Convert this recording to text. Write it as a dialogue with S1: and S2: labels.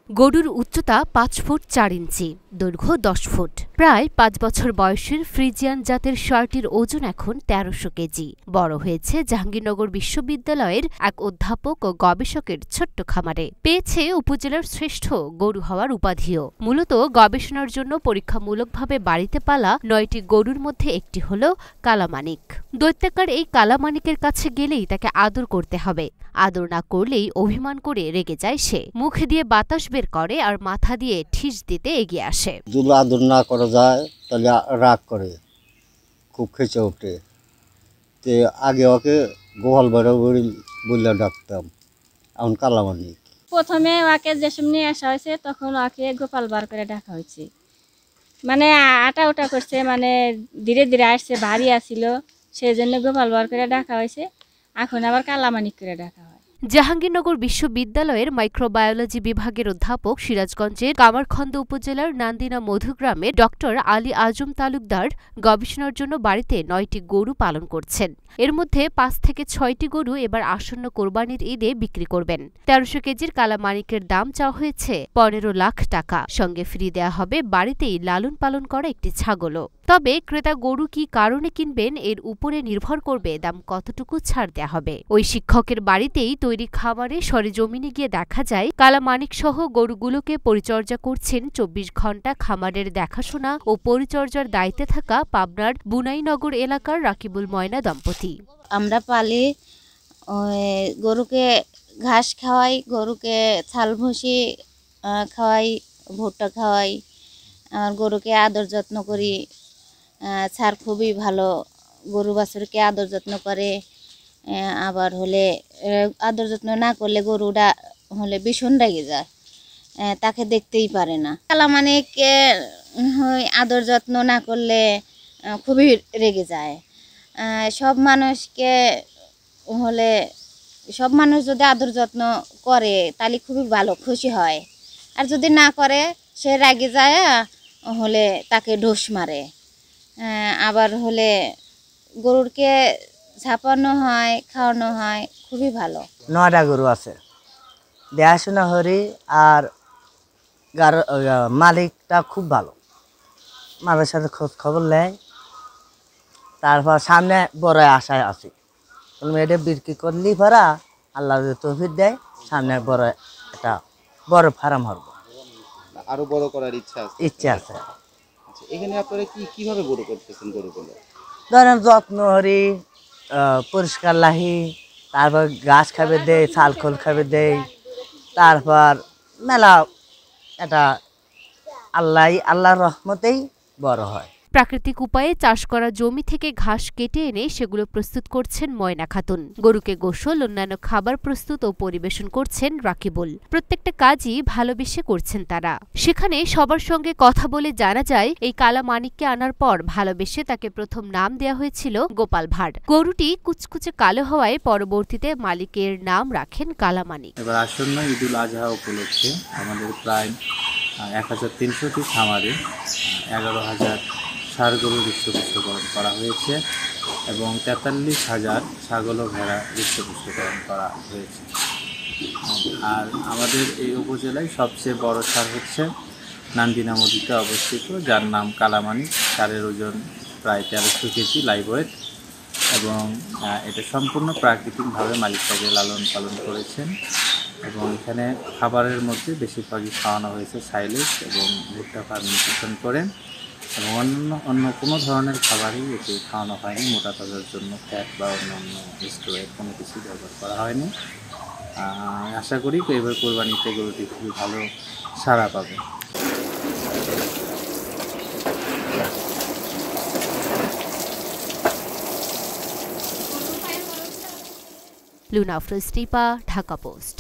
S1: গরুর উচ্চতা ৫ ফুট ৪ ইঞ্চি, দৈর্ঘ্য ১০ ফুট। প্রায় ৫ বছর বয়সের ফ্রিজিয়ান জাতের ষাঁড়টির ওজন এখন ১৩০০ কেজি। বড় হয়েছে জাহাঙ্গীরনগর বিশ্ববিদ্যালয়ের এক অধ্যাপক ও গবেষকের ছোট্ট খামারে। পেয়েছে উপজেলার শ্রেষ্ঠ গরু হওয়ার উপাধিও। মূলত গবেষণার জন্য পরীক্ষামূলকভাবে বাড়িতে পালা ৯টি গরুর মধ্যে একটি হল কালামানিক। দৈত্যাকার এই কালামানিকের কাছে গেলেই তাকে আদর করতে হবে। আদর না করলেই অভিমান করে রেগে যায় সে। মুখ দিয়ে বাতাস বের করে আর মাথা দিয়ে ঠিস দিতে এগিয়ে আসে।
S2: যদি আদর না করা যায় তাহলে রাগ করে, খুব খেঁচে ওঠে। তো আগে ওকে গোপাল ভাড়া বলে ডাকতাম, এখন কালামানিক।
S3: প্রথমে ওকে যে সময় আসা হয়েছে তখন ওকে গোপাল বার করে ডাকা হয়েছে, মানে আটা উটা করছে, মানে ধীরে ধীরে আসছে, ভারী আসছিল, সেই জন্য গোপাল বার করে ডাকা হয়েছে। এখন আবার কালামানিক করে ডাকা হয়।
S1: জাহাঙ্গীরনগর বিশ্ববিদ্যালয়ের মাইক্রোবায়োলজি বিভাগের অধ্যাপক সিরাজগঞ্জের কামারখন্দ উপজেলার নান্দিনা মধুগ্রামে ডক্টর আলী আজম তালুকদার গবেষণার জন্য বাড়িতে ৯টি গরু পালন করছেন। এর মধ্যে ৫ থেকে ৬টি গরু এবার আসন্ন কোরবানির ঈদে বিক্রি করবেন। ১৩০০ কেজির কালামানিকের দাম চাওয়া হয়েছে ১৫ লাখ টাকা। সঙ্গে ফ্রি দেয়া হবে বাড়িতেই লালন পালন করা একটি ছাগলও। তবে ক্রেতা গরু কি কারণে কিনবেন এর উপরে নির্ভর করবে দাম কতটুকু ছাড় দেয়া হবে। ওই শিক্ষকের বাড়িতেই তৈরি খামারে সরেজমিনে গিয়ে দেখা যায় কালামানিক সহ গরুগুলোকে পরিচর্যা করছেন ২৪ ঘণ্টা খামারের দেখাশোনা ও পরিচর্যার দায়িত্বে থাকা পাবনার বুনাইনগর এলাকার রাকিবুল ময়না দম্পতি।
S4: আমরা পালি গরুকে ঘাস খাওয়াই, গরুকে ছাল ভুসি খাওয়াই, ভুট্টা খাওয়াই, আর গরুকে আদর যত্ন করি। ছাড় খুবই ভালো, গরু বাছুরকে আদর যত্ন করে। আবার হলে আদর যত্ন না করলে গরুটা হলে ভীষণ রেগে যায়, তাকে দেখতেই পারে না। কালামানিককে আদর যত্ন না করলে খুবই রেগে যায়। সব মানুষ যদি আদর যত্ন করে তাহলে খুবই ভালো, খুশি হয়। আর যদি না করে সে রেগে যায়, হলে তাকে ঢোস মারে। আবার হলে গরুরকে ঝাপানো হয়, খাওয়ানো হয়, খুবই ভালো।
S5: ৯টা গরু আছে, দেখাশোনা করি। আর মালিকটা খুব ভালো, মালিকের সাথে খোঁজ খবর নেয়। তারপর সামনে বড় আশায় আছি, এটা বিক্রি করলেই ভরা আল্লাহ যদি তৌফিক দেয়, সামনে বড় একটা বড় ফার্ম হবে।
S6: আরো বড় করার ইচ্ছা আছে। এখানে আপনারা কিভাবে বড় করতেছেন গরুগুলো?
S5: ধরেন যত্ন হরি, পরিষ্কার লাহি, তারপর ঘাস খাবে দেয়, ছাল খোল খাবে দেয়। তারপর মেলা এটা আল্লাহর রহমতেই বড় হয়।
S1: প্রাকৃতিক উপায়ে চাষ করা জমি থেকে ঘাস কেটে এনে সেগুলো প্রস্তুত করছেন ময়না খাতুন। গরুকে গোসল, অন্যান্য খাবার প্রস্তুত ও পরিবেশন করছেন রাকিবুল। প্রত্যেকটা কাজই ভালোবেসে করছেন তারা। সেখানে সবার সঙ্গে কথা বলে জানা যায় এই কালামানিককে আনার পর ভালোবেসে তাকে প্রথম নাম দেয়া হয়েছিল গোপাল ভাঁড়। গরুটি কুচকুচে কালো হওয়ায় পরবর্তীতে মালিকের নাম রাখেন কালামানিক।
S7: এবার আসন্ন ঈদুল আজহা উপলক্ষে আমাদের প্রায় ১৩০০টি খামারে ১১,০০০ ষাঁড় গরু হৃষ্টপুষ্টকরণ করা হয়েছে এবং ৪৩,০০০ ছাগল ও ভেড়া হৃষ্টপুষ্টকরণ করা হয়েছে। আর আমাদের এই উপজেলায় সবচেয়ে বড় ষাঁড় হচ্ছে নান্দিনা মধুতে অবস্থিত, যার নাম কালামানিক। ষাঁড়ের ওজন প্রায় ১৩০০ কেজি লাইভ ওয়েট এবং এটা সম্পূর্ণ প্রাকৃতিকভাবে মালিক তাকে লালন পালন করেছেন। এবং এখানে খাবারের মধ্যে বেশিরভাগই খাওয়ানো হয়েছে সাইলেজ এবং ভুট্টা ফার্মেন্টেশন করে, এবং অন্য কোনো ধরনের খাবারই একে খাওয়ানো হয়নি। মোটা তাজার জন্য ফ্যাট বা অন্যান্য স্টোরের কোনো কিছু ব্যবহার করা হয়নি। আশা করি এবার কোরবানিতে গরুটি খুবই ভালো সাড়া পাবে।
S1: লুনা আফরোজ টিপা, ঢাকা পোস্ট।